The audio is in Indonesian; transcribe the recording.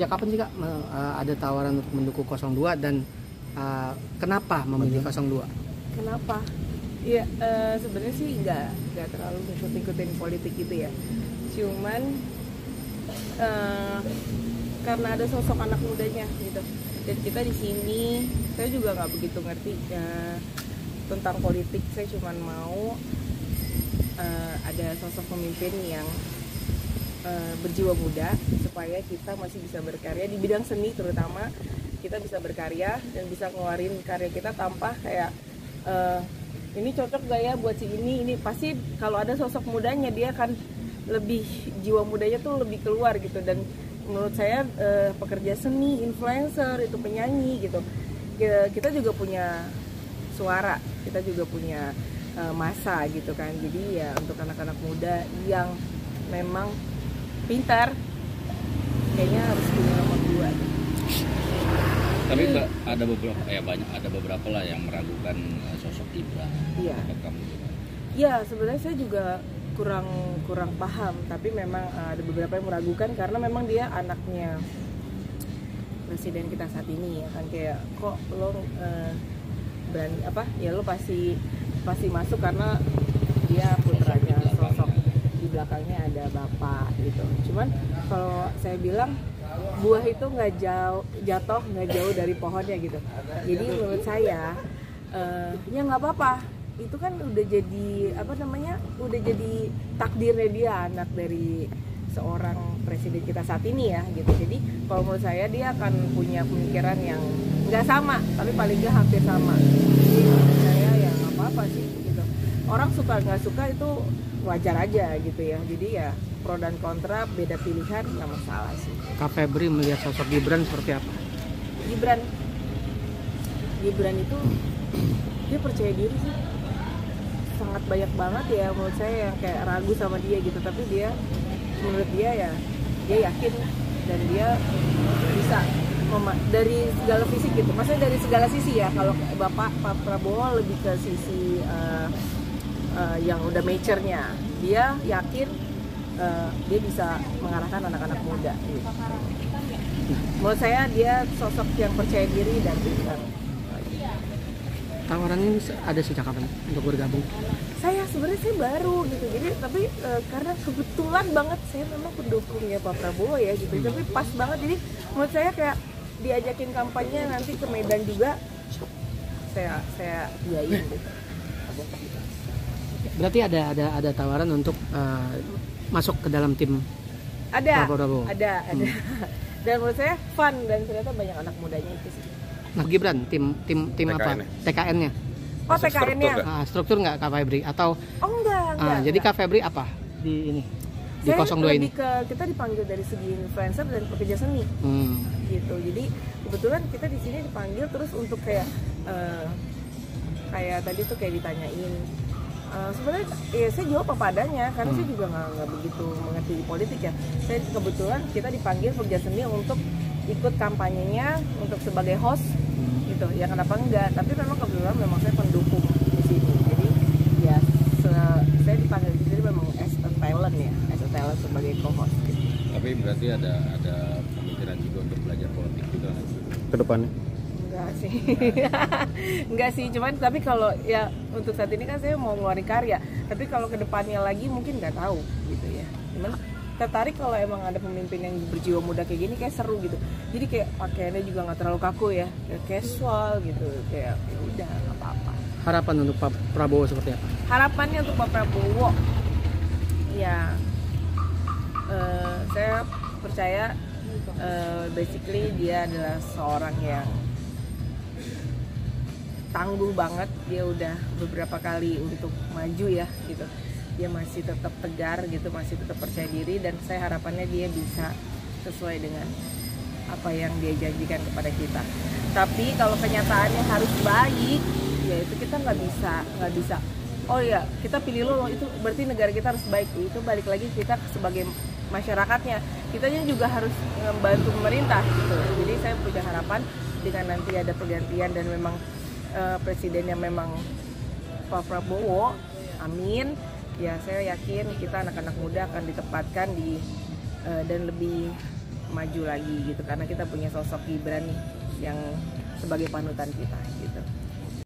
Sejak kapan sih Kak ada tawaran untuk mendukung 02 dan kenapa memilih 02? Kenapa? Ya sebenarnya sih nggak terlalu ngikutin politik gitu ya. Cuman karena ada sosok anak mudanya gitu. Dan kita di sini, saya juga nggak begitu ngerti tentang politik. Saya cuman mau ada sosok pemimpin yang berjiwa muda supaya kita masih bisa berkarya di bidang seni, terutama kita bisa berkarya dan bisa ngeluarin karya kita tanpa kayak ini cocok gak ya buat si ini pasti kalau ada sosok mudanya dia akan lebih, jiwa mudanya tuh lebih keluar gitu. Dan menurut saya pekerja seni, influencer, itu penyanyi gitu, kita juga punya suara, kita juga punya masa gitu kan. Jadi ya untuk anak-anak muda yang memang pintar kayaknya harus punya nomor 2. Tapi ada beberapa lah yang meragukan sosok Gibran. Iya. Iya, sebenarnya saya juga kurang paham, tapi memang ada beberapa yang meragukan karena memang dia anaknya presiden kita saat ini ya kan, kayak kok lo berani apa ya, lo pasti masuk karena dia putranya, sosok di belakangnya ada bapak gitu. Cuman kalau saya bilang buah itu nggak jauh dari pohonnya gitu. Jadi menurut saya ya nggak apa-apa, itu kan udah jadi udah jadi takdirnya dia, anak dari seorang presiden kita saat ini ya gitu. Jadi kalau menurut saya dia akan punya pemikiran yang nggak sama, tapi paling nggak hampir sama. Jadi menurut saya ya nggak apa-apa sih gitu. Orang suka nggak suka itu wajar aja gitu ya. Jadi ya pro dan kontra, beda pilihan, nggak masalah sih. Kak Febri melihat sosok Gibran seperti apa? Gibran itu dia percaya diri sih, sangat banyak banget ya menurut saya yang kayak ragu sama dia gitu. Tapi dia, menurut dia ya dia yakin dan dia bisa dari segala sisi gitu. Maksudnya dari segala sisi ya. Kalau Pak Prabowo lebih ke sisi yang udah mature-nya, dia yakin dia bisa mengarahkan anak-anak muda gitu. Menurut saya dia sosok yang percaya diri dan pintar. Tawaran ini ada sejak kapan untuk bergabung? Saya baru gitu. Jadi tapi karena kebetulan banget saya memang pendukungnya Pak Prabowo ya gitu. Tapi pas banget, jadi menurut saya kayak diajakin kampanye nanti ke Medan juga, saya iyain gitu. Berarti ada tawaran untuk masuk ke dalam tim Prabowo. Ada. Dan menurut saya fun dan ternyata banyak anak mudanya itu sih. Nah, Gibran tim apa? TKN-nya. Oh, TKN-nya. Struktur nggak Kak Febri atau? Oh enggak. Jadi Kak Febri apa di ini? Di saya 02 ini? kita dipanggil dari segi influencer dan pekerja seni. Gitu. Jadi kebetulan kita di sini dipanggil terus untuk kayak tadi tuh kayak ditanyain. Sebenarnya ya saya jawab apa adanya karena saya juga nggak begitu mengerti di politik ya. Saya kebetulan kita dipanggil pekerja seni untuk ikut kampanyenya untuk sebagai host gitu. Ya kenapa enggak? Tapi memang kebetulan memang saya pendukung di sini. Jadi ya saya dipanggil di sini memang as a talent sebagai co-host gitu. Tapi berarti ada pemikiran juga untuk belajar politik juga ke depannya? Enggak sih, cuman tapi kalau ya untuk saat ini kan saya mau ngeluarin karya, tapi kalau kedepannya lagi mungkin nggak tahu gitu ya. Cuman tertarik kalau emang ada pemimpin yang berjiwa muda kayak gini, kayak seru gitu. Jadi kayak pakaiannya juga nggak terlalu kaku ya, kayak casual gitu, kayak ya udah nggak apa-apa. Harapan untuk Pak Prabowo seperti apa? Harapannya untuk Pak Prabowo ya saya percaya basically dia adalah seorang yang tangguh banget. Dia udah beberapa kali untuk maju ya gitu. Dia masih tetap tegar gitu, masih tetap percaya diri, dan saya harapannya dia bisa sesuai dengan apa yang dia janjikan kepada kita. Tapi kalau kenyataannya harus baik, ya itu kita nggak bisa. Oh ya, kita pilih lo, itu berarti negara kita harus baik. Itu balik lagi kita sebagai masyarakatnya, kitanya juga harus membantu pemerintah gitu. Jadi saya punya harapan dengan nanti ada pergantian dan memang presiden yang memang Pak Prabowo, amin. Ya saya yakin kita anak-anak muda akan ditempatkan di dan lebih maju lagi gitu, karena kita punya sosok Gibran nih yang sebagai panutan kita gitu.